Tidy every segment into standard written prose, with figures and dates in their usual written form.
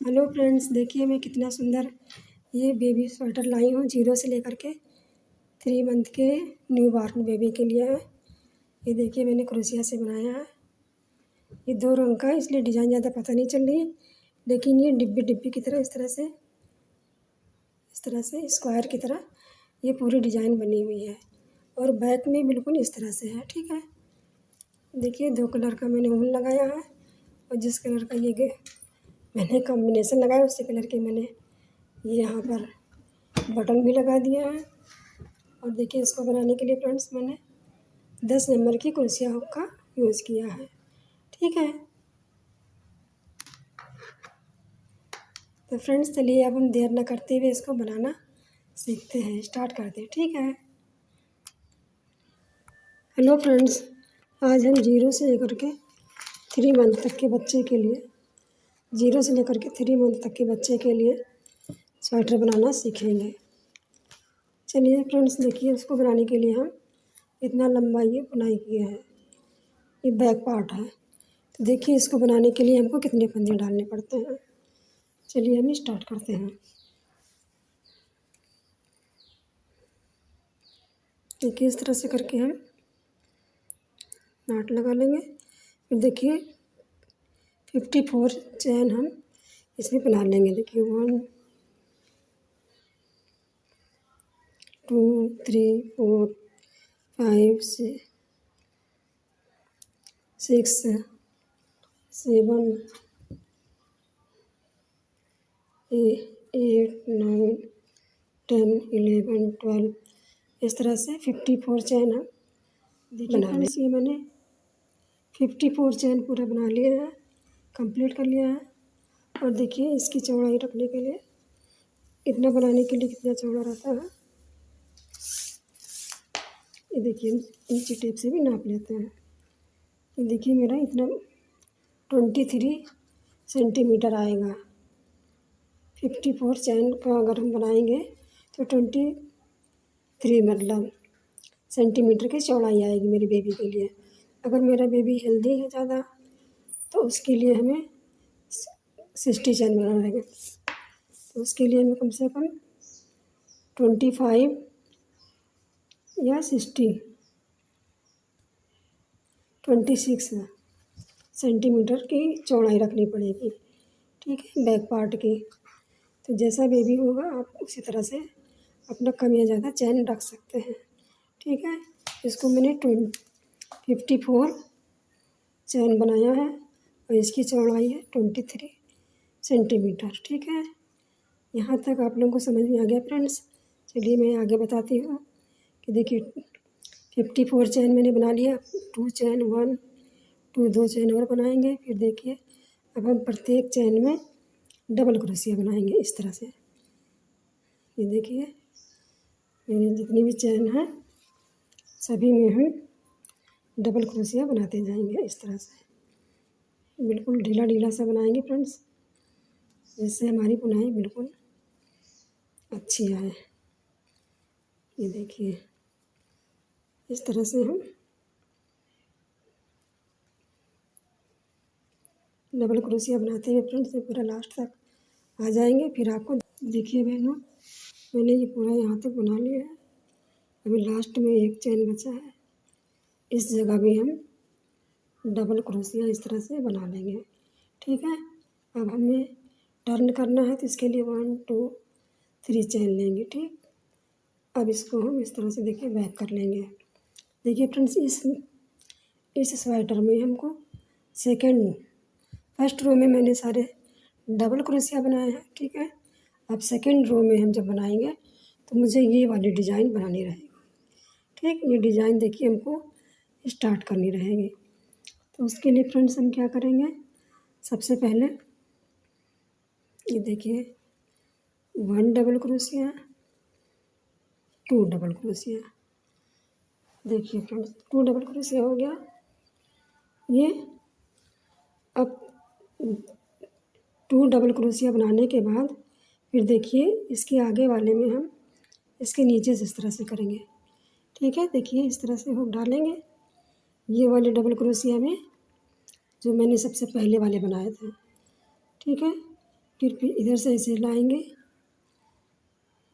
Hello friends, देखिए मैं कितना सुंदर ये बेबी स्वेटर लाई हूँ। 0 से लेकर के 3 मंथ के न्यू बॉर्न बेबी के लिए है। ये देखिए मैंने क्रोशिया से बनाया है। ये 2 रंग का है, इसलिए डिज़ाइन ज़्यादा पता नहीं चल रही है, लेकिन ये डिब्बी डिब्बी की तरह इस तरह से स्क्वायर की तरह ये पूरी डिज़ाइन बनी हुई है। और बैक में बिल्कुल इस तरह से है। ठीक है, देखिए 2 कलर का मैंने ऊन लगाया है, और जिस कलर का ये मैंने कॉम्बिनेशन लगाया उसी कलर के मैंने ये यहाँ पर बटन भी लगा दिया है। और देखिए इसको बनाने के लिए फ्रेंड्स मैंने 10 नंबर की क्रोशिया हुक का यूज़ किया है। ठीक है, तो फ्रेंड्स चलिए अब हम देर न करते हुए इसको बनाना सीखते हैं, स्टार्ट करते हैं। ठीक है, हेलो फ्रेंड्स, आज हम 0 से लेकर के 3 मंथ तक के बच्चे के लिए 0 से लेकर के 3 मंथ तक के बच्चे के लिए स्वेटर बनाना सीखेंगे। चलिए फ्रेंड्स, देखिए उसको बनाने के लिए हम इतना लंबा ये बुनाई किया है। ये बैक पार्ट है, तो देखिए इसको बनाने के लिए हमको कितने फंदे डालने पड़ते हैं। चलिए हम स्टार्ट करते हैं। देखिए इस तरह से करके हम नाट लगा लेंगे। फिर देखिए 54 चैन हम इसमें बना लेंगे। देखिए 1 2 3 4 5 6 7 8 9 10 11 12 इस तरह से 54 चैन हम बना लें। ये मैंने 54 चैन पूरा बना लिया है, कंप्लीट कर लिया है। और देखिए इसकी चौड़ाई रखने के लिए, इतना बनाने के लिए कितना चौड़ा रहता है, ये देखिए नीचे टेप से भी नाप लेते हैं। ये देखिए मेरा इतना 23 सेंटीमीटर आएगा। 54 चैन का अगर हम बनाएंगे तो 23 मतलब सेंटीमीटर की चौड़ाई आएगी मेरी बेबी के लिए। अगर मेरा बेबी हेल्दी है ज़्यादा तो उसके लिए हमें 60 चैन बनाना रहेगा। तो उसके लिए हमें कम से कम 25 या 26 सेंटीमीटर की चौड़ाई रखनी पड़ेगी। ठीक है, बैक पार्ट की। तो जैसा बेबी होगा आप उसी तरह से अपना कम या ज़्यादा चैन रख सकते हैं। ठीक है, इसको मैंने 54 चैन बनाया है, और इसकी चौड़ाई है 23 सेंटीमीटर। ठीक है, यहाँ तक आप लोगों को समझ में आ गया फ्रेंड्स। चलिए मैं आगे बताती हूँ कि देखिए 54 चैन मैंने बना लिया। 2 चैन 1 2 2 चैन और बनाएंगे। फिर देखिए अब हम प्रत्येक चैन में डबल क्रोशिया बनाएंगे इस तरह से। ये देखिए मेरी जितनी भी चैन है सभी में हम डबल क्रोशिया बनाते जाएंगे इस तरह से। बिल्कुल ढीला ढीला सा बनाएंगे फ्रेंड्स, जिससे हमारी बुनाई बिल्कुल अच्छी आए। ये देखिए इस तरह से हम डबल क्रोशिया बनाते हुए फ्रेंड्स ये पूरा लास्ट तक आ जाएंगे। फिर आपको देखिए बहनों, मैंने ये पूरा यहाँ तक बना लिया है। अभी लास्ट में एक चैन बचा है, इस जगह भी हम डबल क्रोशिया इस तरह से बना लेंगे। ठीक है, अब हमें टर्न करना है तो इसके लिए 1 2 3 चैन लेंगे। ठीक, अब इसको हम इस तरह से देखिए बैक कर लेंगे। देखिए फ्रेंड्स इस स्वेटर में हमको फर्स्ट रो में मैंने सारे डबल क्रोशिया बनाए हैं। ठीक है, अब सेकंड रो में हम जब बनाएंगे तो मुझे ये वाली डिज़ाइन बनानी रहेगी। ठीक, ये डिज़ाइन देखिए हमको स्टार्ट करनी रहेगी। तो उसके लिए फ्रेंड्स हम क्या करेंगे, सबसे पहले ये देखिए 1 डबल क्रोशिया 2 डबल क्रोशिया। देखिए फ्रेंड्स 2 डबल क्रोशिया हो गया। ये अब 2 डबल क्रोशिया बनाने के बाद फिर देखिए इसके आगे वाले में हम इसके नीचे से इस तरह से करेंगे। ठीक है, देखिए इस तरह से हुक डालेंगे ये वाले डबल क्रोशिया में जो मैंने सबसे पहले वाले बनाए थे। ठीक है, फिर इधर से ऐसे लाएंगे,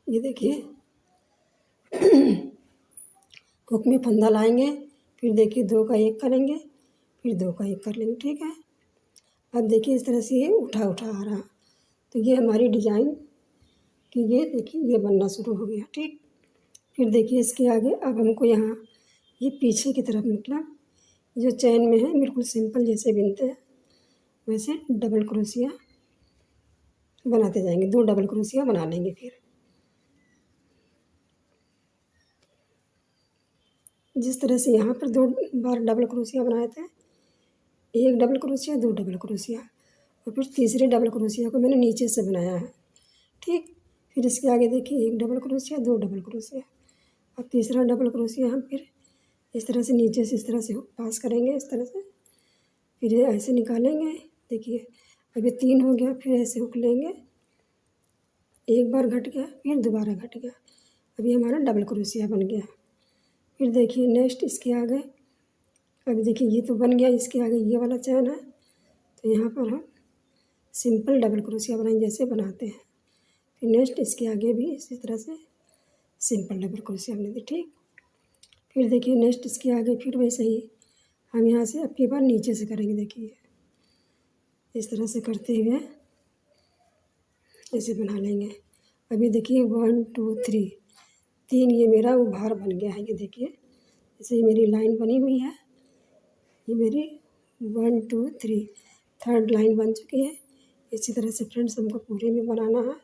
ये देखिए हुक में फंदा लाएंगे, फिर देखिए 2 का 1 करेंगे, फिर 2 का 1 कर लेंगे, ठीक है। अब देखिए इस तरह से ये उठा उठा आ रहा, तो ये हमारी डिज़ाइन कि ये देखिए ये बनना शुरू हो गया, ठीक। फिर देखिए इसके आगे अब हमको यहाँ ये पीछे की तरफ मतलब जो चैन में है बिल्कुल सिंपल जैसे बिनते हैं वैसे डबल क्रोशिया बनाते जाएंगे, 2 डबल क्रोशिया बना लेंगे। फिर जिस तरह से यहाँ पर 2 बार डबल क्रोशिया बनाए थे, 1 डबल क्रोशिया 2 डबल क्रोशिया, और फिर तीसरे डबल क्रोशिया को मैंने नीचे से बनाया है, ठीक। फिर इसके आगे देखिए 1 डबल क्रोशिया 2 डबल क्रोशिया, अब तीसरा डबल क्रोशिया हम फिर इस तरह से नीचे से इस तरह से पास करेंगे, इस तरह से फिर ऐसे निकालेंगे। देखिए अभी 3 हो गया, फिर ऐसे हुक लेंगे, एक बार घट गया, फिर दोबारा घट गया, अभी हमारा डबल क्रोशिया बन गया। फिर देखिए नेक्स्ट इसके आगे, अभी देखिए ये तो बन गया, इसके आगे ये वाला चैन है, तो यहाँ पर हम सिंपल डबल क्रोशिया बनाएंगे जैसे बनाते हैं। फिर नेक्स्ट इसके आगे भी इसी तरह से सिंपल डबल क्रोशिया बना दी, ठीक। फिर देखिए नेक्स्ट इसके आगे फिर वैसे ही हम यहाँ से अब की बार नीचे से करेंगे, देखिए इस तरह से करते हुए ऐसे बना लेंगे। अभी देखिए 1 2 3 3 ये मेरा उभार बन गया है, ये देखिए जैसे ये मेरी लाइन बनी हुई है, ये मेरी 1 2 3 थर्ड लाइन बन चुकी है। इसी तरह से फ्रेंड्स हमको पूरे में बनाना है।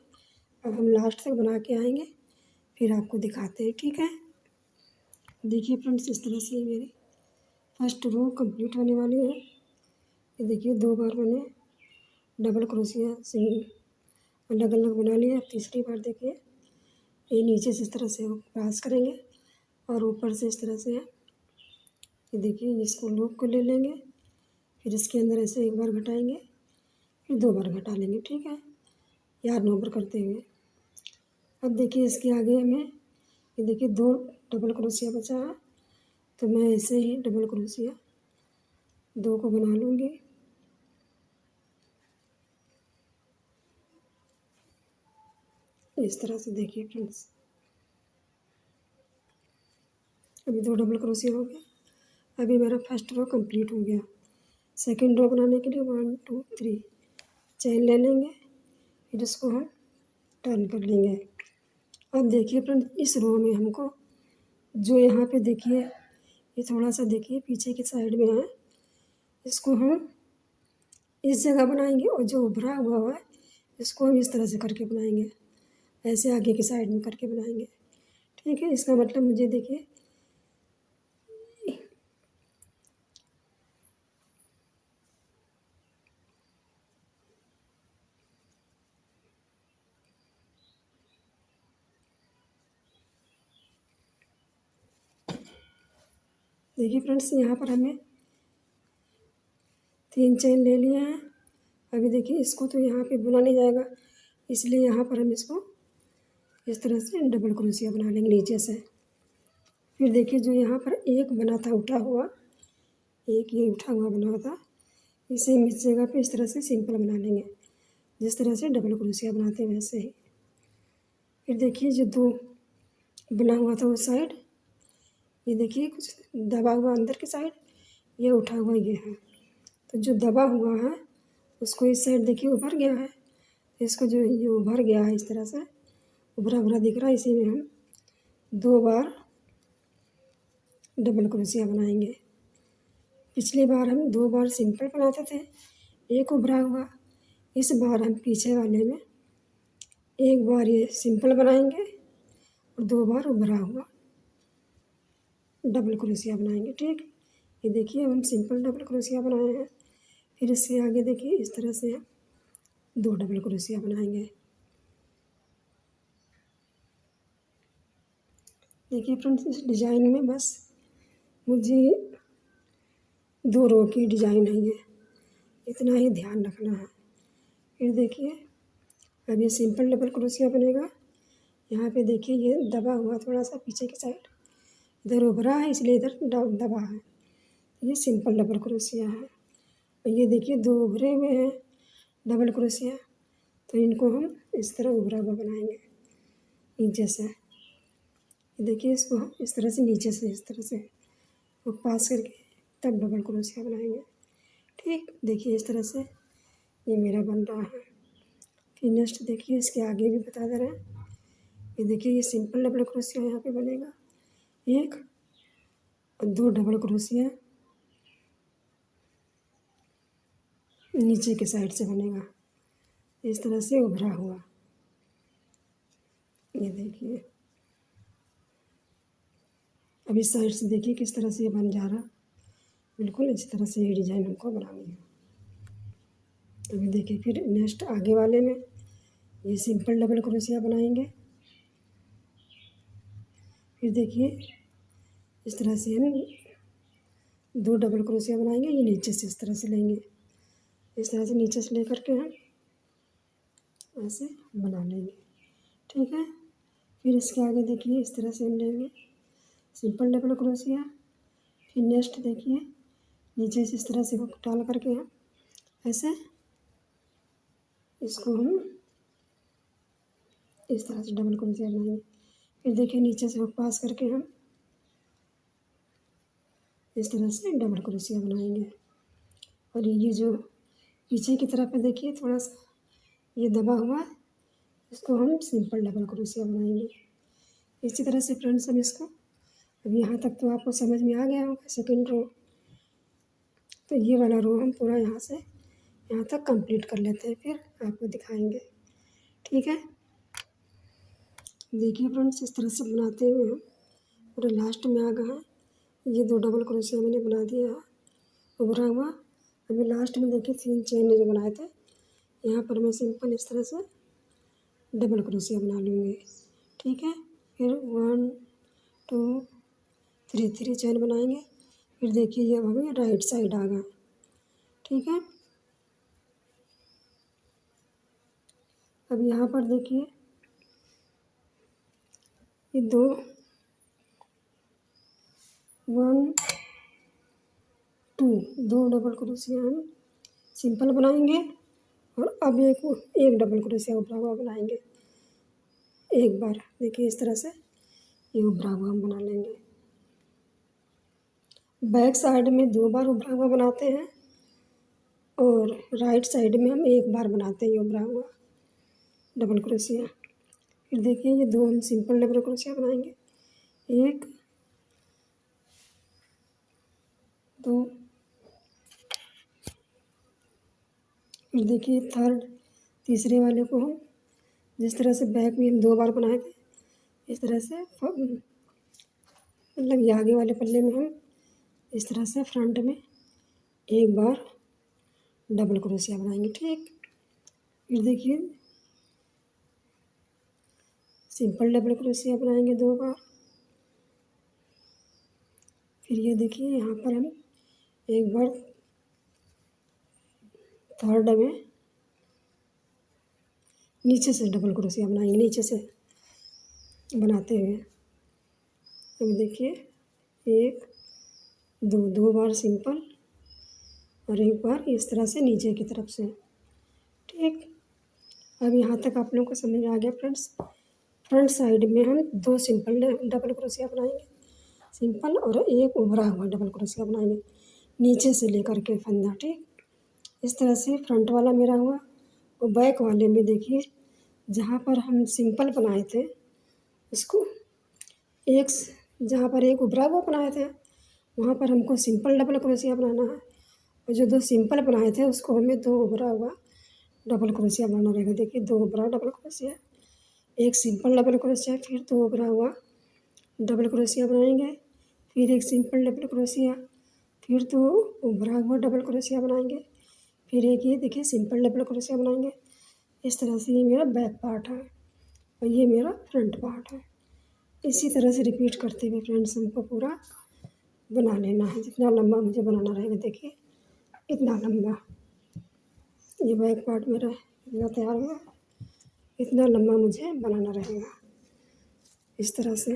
अब हम लास्ट तक बना के आएंगे, फिर आपको दिखाते हैं, ठीक है। देखिए फ्रेंड्स इस तरह से मेरी फर्स्ट रो कंप्लीट होने वाली है। ये देखिए 2 बार मैंने डबल क्रोशिया अलग अलग बना लिया। तीसरी बार देखिए ये नीचे से इस तरह से पास करेंगे और ऊपर से इस तरह से ये देखिए इसको लूप को ले लेंगे, फिर इसके अंदर ऐसे एक बार घटाएंगे, फिर 2 बार घटा लेंगे, ठीक है, यार नंबर करते हुए। अब देखिए इसके आगे हमें ये देखिए 2 डबल क्रोशिया बचा है, तो मैं ऐसे ही डबल क्रोशिया 2 को बना लूँगी। इस तरह से देखिए फ्रेंड्स अभी 2 डबल क्रोशिया हो गया। अभी मेरा फर्स्ट रो कंप्लीट हो गया। सेकंड रो बनाने के लिए 1 2 3 चैन ले लेंगे, फिर इसको हम टर्न कर लेंगे। अब देखिए फ्रेंड्स इस रो में हमको जो यहाँ पे देखिए ये थोड़ा सा देखिए पीछे की साइड में है, इसको हम इस जगह बनाएंगे और जो उभरा हुआ है इसको हम इस तरह से करके बनाएंगे, ऐसे आगे की साइड में करके बनाएंगे, ठीक है। इसका मतलब मुझे देखिए देखिए फ्रेंड्स यहाँ पर हमें 3 चेन ले लिए हैं। अभी देखिए इसको तो यहाँ पे बुना नहीं जाएगा, इसलिए यहाँ पर हम इसको इस तरह से डबल क्रोशिया बना लेंगे नीचे से। फिर देखिए जो यहाँ पर एक बना था उठा हुआ, एक ये उठा हुआ बना था, इसे हम इस जगह पे इस तरह से सिंपल बना लेंगे, जिस तरह से डबल क्रोशिया बनाते हैं वैसे ही। फिर देखिए जो 2 बना हुआ था उस साइड, ये देखिए कुछ दबा हुआ अंदर की साइड, ये उठा हुआ ये है, तो जो दबा हुआ है उसको इस साइड देखिए उभर गया है, इसको जो ये उभर गया है इस तरह से उभरा उभरा दिख रहा है, इसी में हम 2 बार डबल क्रोशिया बनाएंगे। पिछली बार हम 2 बार सिंपल बनाते थे, एक उभरा हुआ, इस बार हम पीछे वाले में एक बार ये सिंपल बनाएंगे और 2 बार उभरा हुआ डबल क्रोशिया बनाएंगे, ठीक। ये देखिए हम सिंपल डबल क्रोशिया बनाए हैं। फिर इससे आगे देखिए इस तरह से 2 डबल क्रोशिया बनाएंगे। देखिए फ्रेंड्स इस डिज़ाइन में बस मुझे 2 रो की डिज़ाइन है, ये इतना ही ध्यान रखना है। फिर देखिए अब ये सिंपल डबल क्रोशिया बनेगा। यहाँ पे देखिए ये दबा हुआ थोड़ा सा पीछे की साइड, इधर उभरा है इसलिए इधर दबा है, ये सिंपल डबल क्रोशिया है। और ये देखिए 2 उभरे हुए हैं डबल क्रोशिया, तो इनको हम इस तरह उभरा हुआ बनाएंगे नीचे से। देखिए इसको हम इस तरह से नीचे से इस तरह से वो पास करके तब डबल क्रोशिया बनाएंगे। ठीक, देखिए इस तरह से ये मेरा बन रहा है। फिर नेक्स्ट देखिए इसके आगे भी बता दे रहे हैं। ये देखिए ये सिंपल डबल क्रोशिया यहाँ पे बनेगा एक, और 2 डबल क्रोशिया नीचे के साइड से बनेगा इस तरह से उभरा हुआ। ये देखिए अब इस साइड से देखिए किस तरह से ये बन जा रहा। बिल्कुल इसी तरह से ये डिज़ाइन हमको बनानी है। अभी देखिए फिर नेक्स्ट आगे वाले में ये सिंपल डबल क्रोशिया बनाएंगे। फिर देखिए इस तरह से हम 2 डबल क्रोशिया बनाएंगे। ये नीचे से इस तरह से लेंगे, इस तरह से नीचे से लेकर के हम ऐसे बना लेंगे। ठीक है, फिर इसके आगे देखिए इस तरह से हम लेंगे सिंपल डबल क्रोशिया। फिर नेक्स्ट देखिए नीचे से इस तरह से हुक डाल करके हम ऐसे इसको हम इस तरह से डबल क्रोशिया बनाएंगे। फिर देखिए नीचे से हुक पास करके हम इस तरह से डबल क्रोशिया बनाएंगे। और ये जो पीछे की तरफ है देखिए थोड़ा सा ये दबा हुआ, इसको हम सिंपल डबल क्रोशिया बनाएंगे। इसी तरह से फ्रेंड्स हम इसको अब यहाँ तक तो आपको समझ में आ गया होगा सेकंड रो। तो ये वाला रो हम पूरा यहाँ से यहाँ तक कंप्लीट कर लेते हैं, फिर आपको दिखाएंगे। ठीक है, देखिए फ्रेंड्स इस तरह से बनाते हुए हम पूरे लास्ट में आ गए हैं। ये 2 डबल क्रोशिया मैंने बना दिया है उभरा हुआ। अभी लास्ट में देखिए 3 चेन जो बनाए थे यहाँ पर मैं सिंपल इस तरह से डबल क्रोशिया बना लूँगी। ठीक है, फिर 1 2 3 चेन बनाएंगे। फिर देखिए ये हमें राइट साइड आ गया। ठीक है, अब यहाँ पर देखिए ये 2 डबल क्रोशिया हम सिंपल बनाएंगे और अब एक डबल क्रोशिया उभरा हुआ बनाएंगे एक बार। देखिए इस तरह से ये उभरा हुआ हम बना लेंगे। बैक साइड में 2 बार उभरा हुआ बनाते हैं और राइट साइड में हम एक बार बनाते हैं ये उभरा हुआ डबल क्रोशिया। फिर देखिए ये 2 हम सिंपल डबल क्रोशिया बनाएंगे 1 2। फिर देखिए तीसरे वाले को हम जिस तरह से बैक में हम 2 बार बनाए थे इस तरह से मतलब ये आगे वाले पल्ले में हम इस तरह से फ्रंट में एक बार डबल क्रोशिया बनाएंगे। ठीक, फिर देखिए सिंपल डबल क्रोशिया बनाएंगे 2 बार। फिर ये देखिए यहाँ पर हम एक बार थर्ड में नीचे से डबल क्रोशिया बनाएंगे नीचे से बनाते हुए। अब देखिए 1 2 बार सिंपल और एक बार इस तरह से नीचे की तरफ से। ठीक, अब यहाँ तक आप लोगों को समझ आ गया फ्रेंड्स। फ्रंट साइड में हम 2 सिंपल डबल क्रोशिया बनाएंगे सिंपल और एक उभरा हुआ डबल क्रोशिया बनाएंगे नीचे से लेकर के फंदा। ठीक, इस तरह से फ्रंट वाला मेरा हुआ। और बैक वाले में देखिए जहाँ पर हम सिंपल बनाए थे उसको एक जहाँ पर एक उभरा हुआ बनाए थे वहाँ पर हमको सिंपल डबल क्रोशिया बनाना है। और जो 2 सिंपल बनाए थे उसको हमें 2 उभरा हुआ डबल क्रोशिया बनाना रहेगा। देखिए 2 उभरा डबल क्रोशिया, एक सिंपल डबल क्रोशिया, फिर 2 उभरा हुआ डबल क्रोशिया बनाएंगे, फिर एक सिंपल डबल क्रोशिया, फिर 2 उभरा हुआ डबल क्रोशिया बनाएंगे, फिर एक ये देखिए सिंपल डबल क्रोशिया बनाएंगे। इस तरह से ये मेरा बैक पार्ट है और ये मेरा फ्रंट पार्ट है। इसी तरह से रिपीट करते हुए फ्रेंड्स हमको पूरा बना लेना है। जितना लंबा मुझे बनाना रहेगा देखिए इतना लंबा ये बैक पार्ट मेरा इतना तैयार हुआ, इतना लंबा मुझे बनाना रहेगा। इस तरह से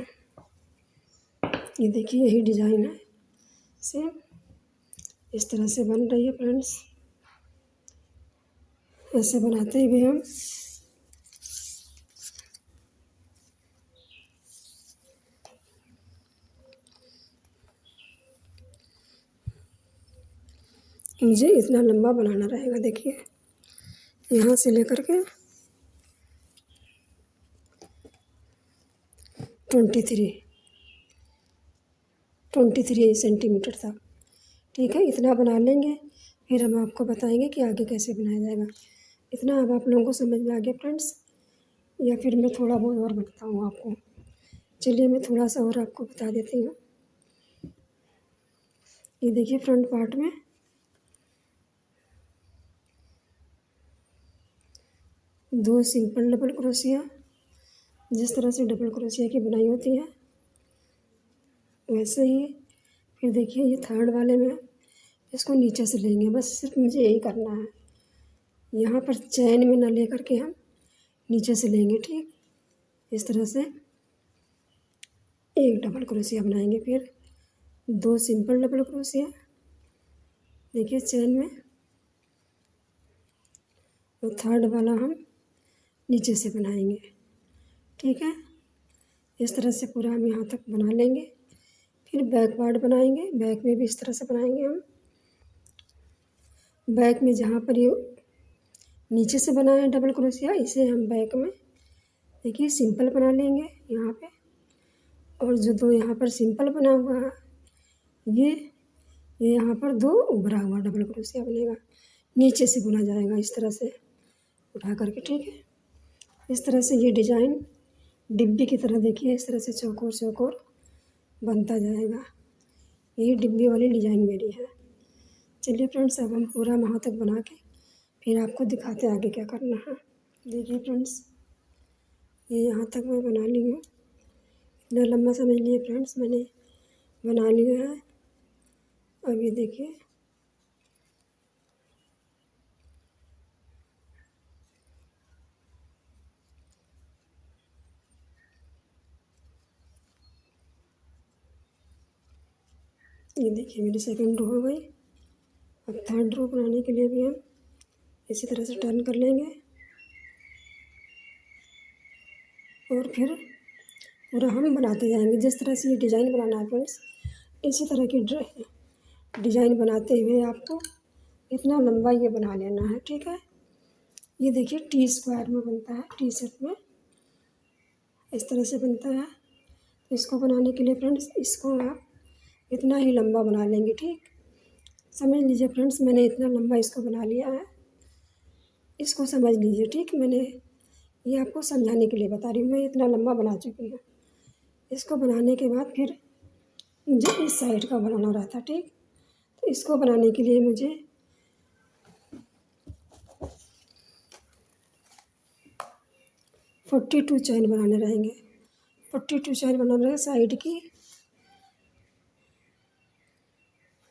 ये देखिए यही डिज़ाइन है सेम इस तरह से बन रही है फ्रेंड्स। ऐसे बनाते हुए हम मुझे इतना लंबा बनाना रहेगा। देखिए यहाँ से लेकर के 23 सेंटीमीटर तक, ठीक है। इतना बना लेंगे, फिर हम आपको बताएंगे कि आगे कैसे बनाया जाएगा। इतना अब आप लोगों को समझ में आ गया फ्रेंड्स, या फिर मैं थोड़ा बहुत और बताऊँ आपको? चलिए मैं थोड़ा सा और आपको बता देती हूँ। ये देखिए फ्रंट पार्ट में 2 सिंपल डबल क्रोशिया, जिस तरह से डबल क्रोशिया की बुनाई होती है वैसे ही। फिर देखिए ये थर्ड वाले में इसको नीचे से लेंगे, बस सिर्फ मुझे यही करना है। यहाँ पर चैन में ना लेकर के हम नीचे से लेंगे, ठीक। इस तरह से एक डबल क्रोशिया बनाएंगे, फिर 2 सिंपल डबल क्रोशिया, देखिए चैन में, और थर्ड वाला हम नीचे से बनाएंगे, ठीक है। इस तरह से पूरा हम यहाँ तक बना लेंगे। फिर बैक पार्ट बनाएंगे, बैक में भी इस तरह से बनाएंगे हम। बैक में जहाँ पर ये नीचे से बना है डबल क्रोशिया, इसे हम बैक में देखिए सिंपल बना लेंगे यहाँ पे। और जो 2 यहाँ पर सिंपल बना हुआ है, ये यहाँ पर 2 उभरा हुआ डबल क्रोशिया बनेगा, नीचे से बुना जाएगा इस तरह से उठा करके, ठीक है। इस तरह से ये डिज़ाइन डिब्बी की तरह देखिए इस तरह से चौकोर चौकोर बनता जाएगा। ये डिब्बी वाली डिज़ाइन मेरी है। चलिए फ्रेंड्स अब हम पूरा वहाँ तक बना के फिर आपको दिखाते हैं आगे क्या करना है। देखिए फ्रेंड्स ये यहाँ तक मैं बना ली हूँ। इतना लंबा समझ लिए फ्रेंड्स मैंने बना लिया है। अब ये देखिए मेरी सेकंड रो हो गई। अब थर्ड रो बनाने के लिए भी हम इसी तरह से टर्न कर लेंगे और फिर पूरा हम बनाते जाएंगे। जिस तरह से ये डिज़ाइन बनाना है फ्रेंड्स, इसी तरह की डिज़ाइन बनाते हुए आपको इतना लंबा ये बना लेना है, ठीक है। ये देखिए टी स्क्वायर में बनता है, टी शर्ट में इस तरह से बनता है। तो इसको बनाने के लिए फ्रेंड्स इसको आप इतना ही लंबा बना लेंगे, ठीक। समझ लीजिए फ्रेंड्स मैंने इतना लंबा इसको बना लिया है, इसको समझ लीजिए, ठीक। मैंने ये आपको समझाने के लिए बता रही हूँ, मैं इतना लंबा बना चुकी हूँ। इसको बनाने के बाद फिर मुझे इस साइड का बनाना रहता, ठीक। तो इसको बनाने के लिए मुझे 42 चैन बनाने रहेंगे। 42 चैन बनाना रहेगा साइड की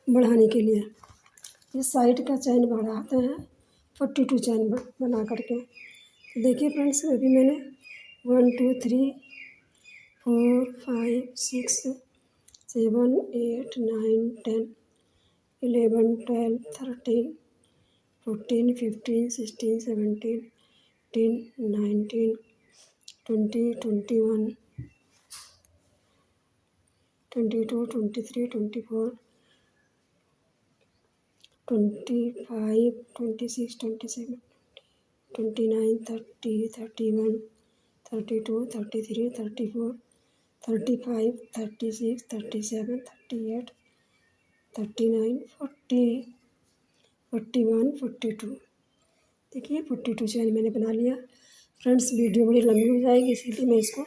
बढ़ाने के लिए। ये साइड का चैन बढ़ाते हैं 42 चैन बना करके। तो देखिए फ्रेंड्स अभी मैंने 1 2 3 4 5 6 7 8 9 10 11 12 13 14 15 16 17 18 19 20 21 22 23 24 25 26 27 29 30 31 32 33 34 35 36 37 38 39 40 41 42। देखिए 42 चैन मैंने बना लिया। फ्रेंड्स वीडियो बड़ी लंबी हो जाएगी, इसीलिए मैं इसको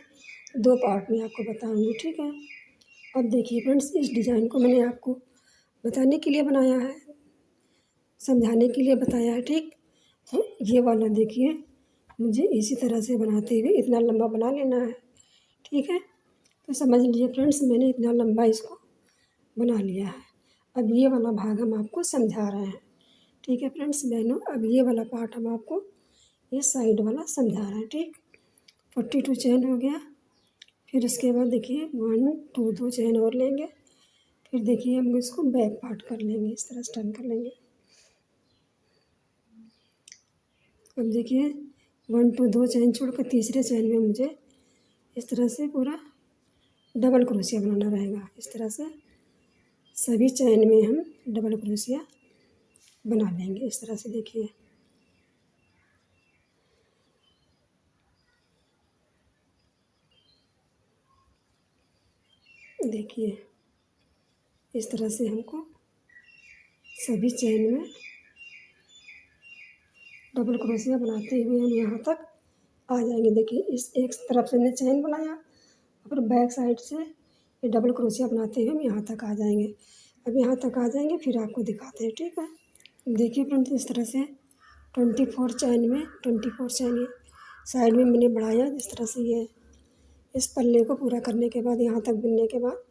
2 पार्ट में आपको बताऊंगी, ठीक है। अब देखिए फ्रेंड्स इस डिज़ाइन को मैंने आपको बताने के लिए बनाया है, समझाने के लिए बताया है, ठीक। तो ये वाला देखिए मुझे इसी तरह से बनाते हुए इतना लंबा बना लेना है, ठीक है। तो समझ लीजिए फ्रेंड्स मैंने इतना लंबा इसको बना लिया है। अब ये वाला भाग हम आपको समझा रहे हैं, ठीक है फ्रेंड्स बहनों। अब ये वाला पार्ट हम आपको ये साइड वाला समझा रहे हैं, ठीक। 42 चैन हो गया। फिर उसके बाद देखिए 1 2 चैन और लेंगे। फिर देखिए हम इसको बैक पार्ट कर लेंगे, इस तरह से टर्न कर लेंगे। अब देखिए 1 2 2 चैन छोड़कर तीसरे चैन में मुझे इस तरह से पूरा डबल क्रोशिया बनाना रहेगा। इस तरह से सभी चैन में हम डबल क्रोशिया बना लेंगे। इस तरह से देखिए देखिए इस तरह से हमको सभी चैन में डबल क्रोशिया बनाते हुए हम यहाँ तक आ जाएंगे। देखिए इस एक तरफ से हमने चैन बनाया, फिर बैक साइड से ये डबल क्रोशिया बनाते हुए हम यहाँ तक आ जाएंगे। अब यहाँ तक आ जाएंगे फिर आपको दिखाते हैं, ठीक है। देखिए फ्रेंड्स इस तरह से 24 चैन में 24 चैन ये साइड में मैंने बढ़ाया। इस तरह से ये इस पल्ले को पूरा करने के बाद यहाँ तक बुनने के बाद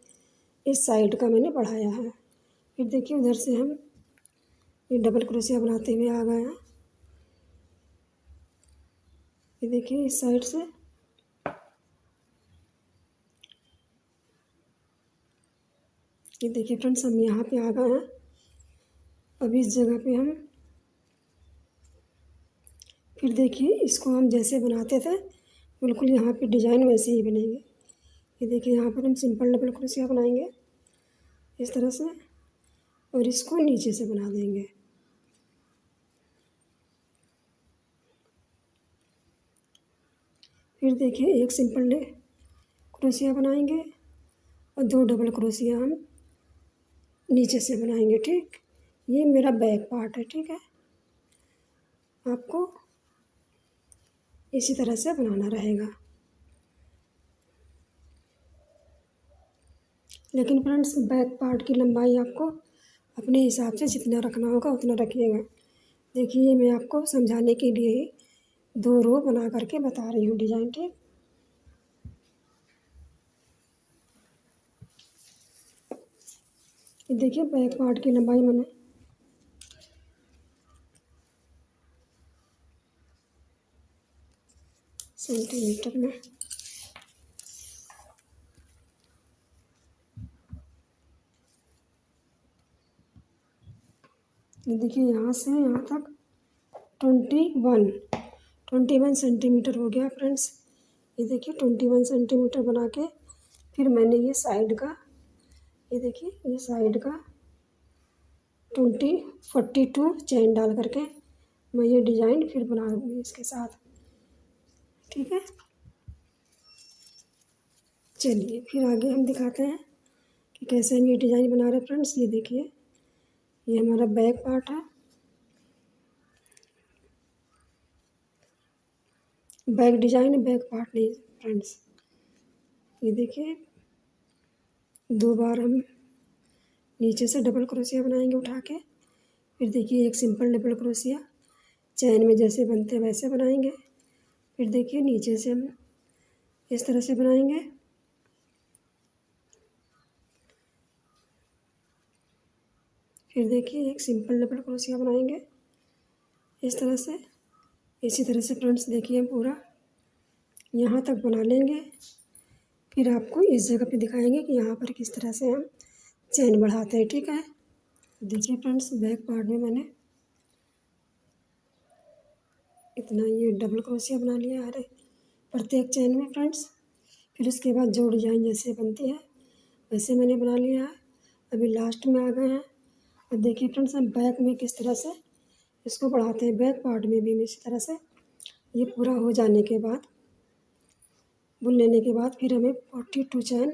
इस साइड का मैंने बढ़ाया है। फिर देखिए उधर से हम ये डबल क्रोशिया बनाते हुए आ गए हैं। ये देखिए इस साइड से ये देखिए फ्रेंड्स हम यहाँ पे आ गए हैं। अब इस जगह पे हम फिर देखिए इसको हम जैसे बनाते थे बिल्कुल यहाँ पे डिजाइन वैसे ही बनेगी। ये देखिए यहाँ पर हम सिंपल डबल क्रोशिया बनाएंगे इस तरह से और इसको नीचे से बना देंगे। फिर देखिए एक सिंपल क्रोशिया बनाएंगे और 2 डबल क्रोशिया हम नीचे से बनाएंगे, ठीक। ये मेरा बैक पार्ट है, ठीक है। आपको इसी तरह से बनाना रहेगा। लेकिन फ्रेंड्स बैक पार्ट की लंबाई आपको अपने हिसाब से जितना रखना होगा उतना रखिएगा। देखिए मैं आपको समझाने के लिए ही 2 रो बना करके बता रही हूँ डिजाइन, ठीक। देखिए बैक पार्ट की लंबाई मैंने सेंटीमीटर में देखिए यहाँ से यहाँ तक 21 सेंटीमीटर हो गया फ्रेंड्स। ये देखिए 21 सेंटीमीटर बना के फिर मैंने ये साइड का ये देखिए ये साइड का 42 चैन डाल करके मैं ये डिज़ाइन फिर बनाऊंगी इसके साथ, ठीक है। चलिए फिर आगे हम दिखाते हैं कि कैसे हम ये डिज़ाइन बना रहे हैं फ्रेंड्स। ये देखिए ये हमारा बैक पार्ट है, बैक डिजाइन है, बैक पार्ट नहीं फ्रेंड्स। ये देखिए 2 बार हम नीचे से डबल क्रोशिया बनाएंगे उठा के। फिर देखिए एक सिंपल डबल क्रोशिया चैन में जैसे बनते हैं वैसे बनाएंगे। फिर देखिए नीचे से हम इस तरह से बनाएंगे। फिर देखिए एक सिंपल डबल क्रोशिया बनाएंगे इस तरह से। इसी तरह से फ्रेंड्स देखिए हम पूरा यहाँ तक बना लेंगे। फिर आपको इस जगह पे दिखाएंगे कि यहाँ पर किस तरह से हम चैन बढ़ाते हैं, ठीक है। देखिए फ्रेंड्स बैक पार्ट में मैंने इतना ये डबल क्रोशिया बना लिया है प्रत्येक चैन में फ्रेंड्स। फिर उसके बाद जो डिजाइन जैसे बनती है वैसे मैंने बना लिया है। अभी लास्ट में आ गए हैं। अब देखिए फ्रेंड्स हम बैक में किस तरह से इसको बढ़ाते हैं। बैक पार्ट में भी इसी तरह से ये पूरा हो जाने के बाद बुन लेने के बाद फिर हमें 42 चैन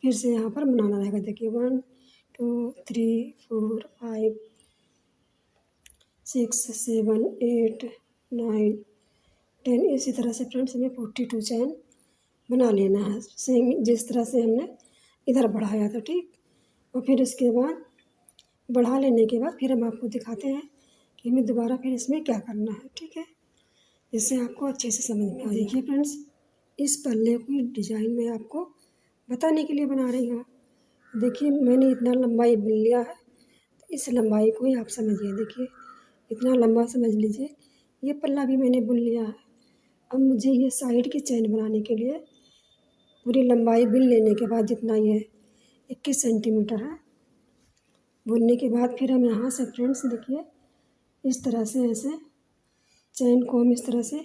फिर से यहाँ पर बनाना रहेगा। देखिए 1 2 3 4 5 6 7 8 9 10 इसी तरह से फ्रेंड्स हमें 42 चैन बना लेना है सेम जिस तरह से हमने इधर बढ़ाया था, ठीक। और फिर उसके बाद बढ़ा लेने के बाद फिर हम आपको दिखाते हैं कि हमें दोबारा फिर इसमें क्या करना है, ठीक है। जिससे आपको अच्छे से समझ में आ जाए। देखिए फ्रेंड्स इस पल्ले की डिज़ाइन मैं आपको बताने के लिए बना रही हूँ। देखिए मैंने इतना लंबाई बुन लिया है तो इस लंबाई को ही आप समझिए। देखिए इतना लंबा समझ लीजिए। ये पल्ला भी मैंने बुन लिया है। अब मुझे ये साइड की चैन बनाने के लिए पूरी लंबाई बुन लेने के बाद जितना ये 21 सेंटीमीटर है बुनने के बाद फिर हम यहाँ से फ्रेंड्स देखिए इस तरह से ऐसे चैन को हम इस तरह से,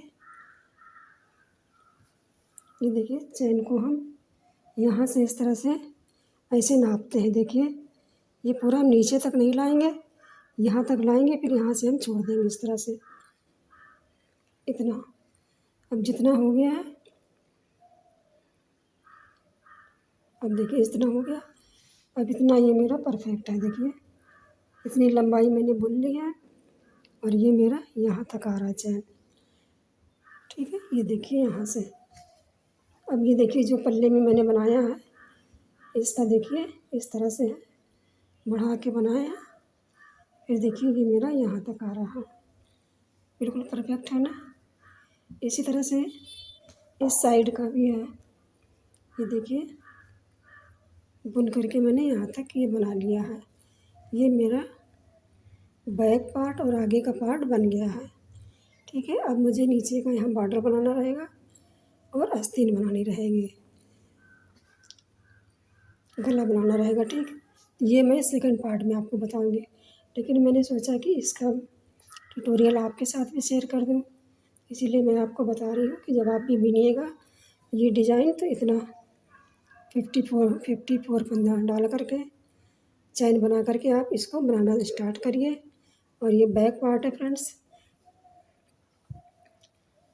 ये देखिए चैन को हम यहाँ से इस तरह से ऐसे नापते हैं। देखिए ये पूरा नीचे तक नहीं लाएंगे, यहाँ तक लाएंगे, फिर यहाँ से हम छोड़ देंगे इस तरह से, इतना। अब जितना हो गया है, अब देखिए इतना हो गया। अब इतना ये मेरा परफेक्ट है। देखिए इतनी लंबाई मैंने बुन ली है और ये मेरा यहाँ तक आ रहा है चैन। ठीक है, ये देखिए यहाँ से। अब ये देखिए जो पल्ले में मैंने बनाया है, इसका देखिए इस तरह से है, बढ़ा के बनाया है। फिर देखिए ये मेरा यहाँ तक आ रहा है, बिल्कुल परफेक्ट है ना। इसी तरह से इस साइड का भी है। ये देखिए बुन करके मैंने यहाँ तक ये बना लिया है। ये मेरा बैक पार्ट और आगे का पार्ट बन गया है। ठीक है, अब मुझे नीचे का यहाँ बॉर्डर बनाना रहेगा और आस्तीन बनानी रहेगी, गला बनाना रहेगा। ठीक, ये मैं सेकंड पार्ट में आपको बताऊंगी, लेकिन मैंने सोचा कि इसका ट्यूटोरियल आपके साथ भी शेयर कर दूं, इसीलिए मैं आपको बता रही हूँ कि जब आप भी बुनिएगा ये डिज़ाइन तो इतना 54 फंदा डाल करके चैन बना करके आप इसको बनाना स्टार्ट करिए। और ये बैक पार्ट है फ्रेंड्स,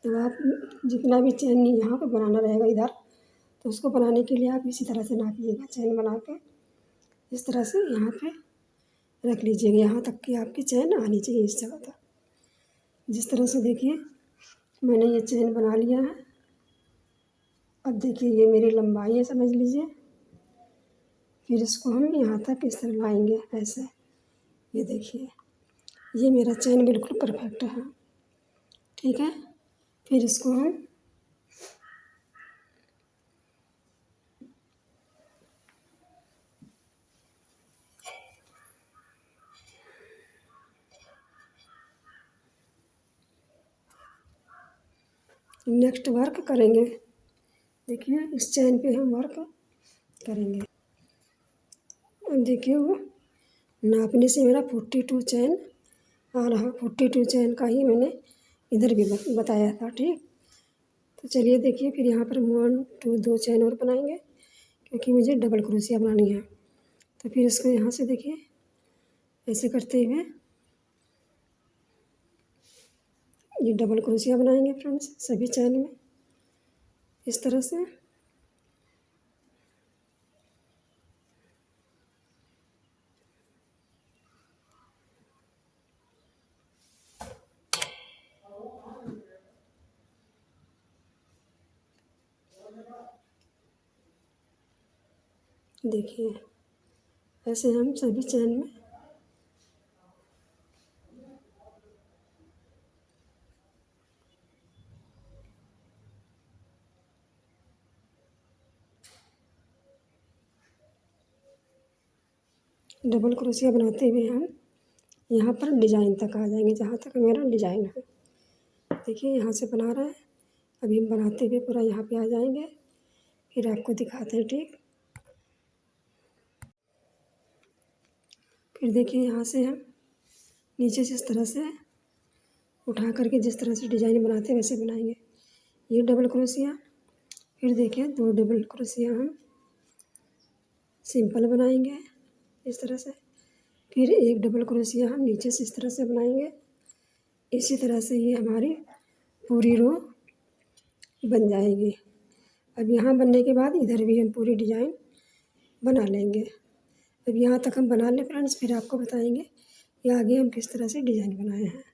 तो आप जितना भी चैन यहाँ पे बनाना रहेगा इधर, तो उसको बनाने के लिए आप इसी तरह से नापिएगा। चैन बना के इस तरह से यहाँ पे रख लीजिएगा, यहाँ तक कि आपकी चैन आनी चाहिए इस जगह तक। जिस तरह से देखिए मैंने ये चैन बना लिया है। अब देखिए ये मेरी लंबाई है, समझ लीजिए। फिर इसको हम यहाँ तक इस तरह लाएंगे ऐसे। ये देखिए ये मेरा चैन बिल्कुल परफेक्ट है। ठीक है, फिर इसको हम नेक्स्ट वर्क करेंगे। देखिए इस चैन पे हम वर्क करेंगे। अब देखिए वो नापने से मेरा 42 चैन आ रहा, 42 चैन का ही मैंने इधर भी बताया था। ठीक, तो चलिए देखिए फिर यहाँ पर 1 2 चैन और बनाएंगे, क्योंकि मुझे डबल क्रोशिया बनानी है। तो फिर इसको यहाँ से देखिए ऐसे करते हुए ये डबल क्रोशिया बनाएंगे फ्रेंड्स सभी चैन में इस तरह से। देखिए ऐसे हम सभी चैन में डबल क्रोशिया बनाते हुए हम यहाँ पर डिजाइन तक आ जाएंगे, जहाँ तक मेरा डिजाइन है। देखिए यहाँ से बना रहा है, अभी हम बनाते हुए पूरा यहाँ पे आ जाएंगे, फिर आपको दिखाते हैं। ठीक, फिर देखिए यहाँ से हम नीचे से इस तरह से उठा करके जिस तरह से डिजाइन बनाते हैं वैसे बनाएंगे। ये डबल क्रोशिया, फिर देखिए 2 डबल क्रोशिया हम सिंपल बनाएंगे इस तरह से, फिर 1 डबल क्रोशिया हम नीचे से इस तरह से बनाएंगे। इसी तरह से ये हमारी पूरी रो बन जाएगी। अब यहाँ बनने के बाद इधर भी हम पूरी डिजाइन बना लेंगे। अब यहाँ तक हम बना लें फ्रेंड्स, फिर आपको बताएंगे कि आगे हम किस तरह से डिजाइन बनाए हैं।